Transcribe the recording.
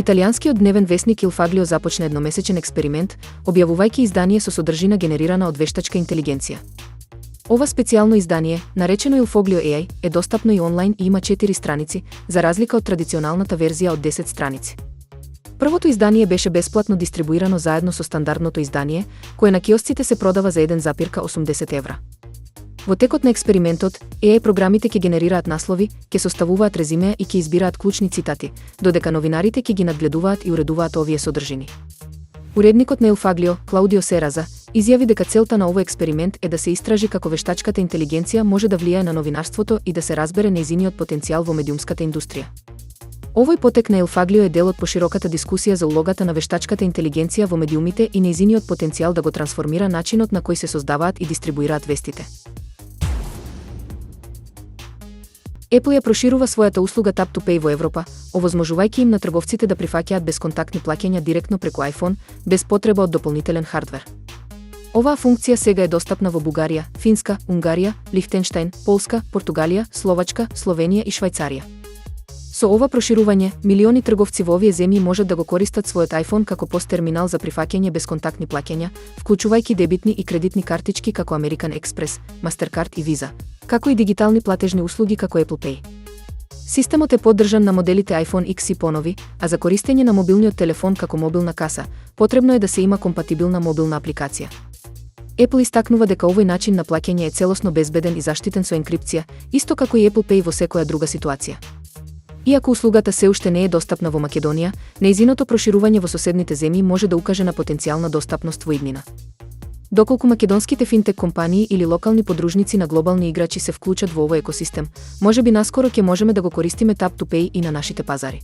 Италијанскиот дневен весник Il Foglio започна едномесечен експеримент, објавувајќи издание со содржина генерирана од вештачка интелигенција. Ова специјално издание, наречено Il Foglio AI, е достапно и онлайн и има 4 страници, за разлика од традиционалната верзија од 10 страници. Првото издание беше бесплатно дистрибуирано заедно со стандардното издание, кое на киосците се продава за 1,80 евра. Во текот на експериментот, AI програмите ќе генерираат наслови, ќе составуваат резимеа и ќе избираат клучни цитати, додека новинарите ќе ги надгледуваат и уредуваат овие содржини. Уредникот на Il Foglio, Клаудио Сераза, изјави дека целта на овој експеримент е да се истражи како вештачката интелигенција може да влијае на новинарството и да се разбере нејзиниот потенцијал во медиумската индустрија. Овој потек на Il Foglio е дел од пошироката дискусија за улогата на вештачката интелигенција во медиумите и нејзиниот потенцијал да го трансформира начинот на кој се создаваат и дистрибуираат вестите. Apple ја проширува својата услуга Tap to Pay во Европа, овозможувајќи им на трговците да прифаќаат бесконтактни плаќања директно преку iPhone, без потреба од дополнителен хардвер. Оваа функција сега е достапна во Бугарија, Финска, Унгарија, Лихтенштаин, Полска, Португалија, Словачка, Словенија и Швајцарија. Со ова проширување, милиони трговци во овие земји можат да го користат својот iPhone како пост-терминал за прифаќање бесконтактни плаќања, вклучувајќи дебитни и кредитни картички како American Express, Mastercard и Visa, како и дигитални платежни услуги како Apple Pay. Системот е поддржан на моделите iPhone X и понови, а за користење на мобилниот телефон како мобилна каса, потребно е да се има компатибилна мобилна апликација. Apple истакнува дека овој начин на плаќање е целосно безбеден и заштитен со енкрипција, исто како и Apple Pay во секоја друга ситуација. Иако услугата се уште не е достапна во Македонија, нејзиното проширување во соседните земји може да укаже на потенцијална достапност во иднина. Доколку македонските финтек компании или локални подружници на глобални играчи се вклучат во овој екосистем, можеби наскоро ќе можеме да го користиме Tap to Pay и на нашите пазари.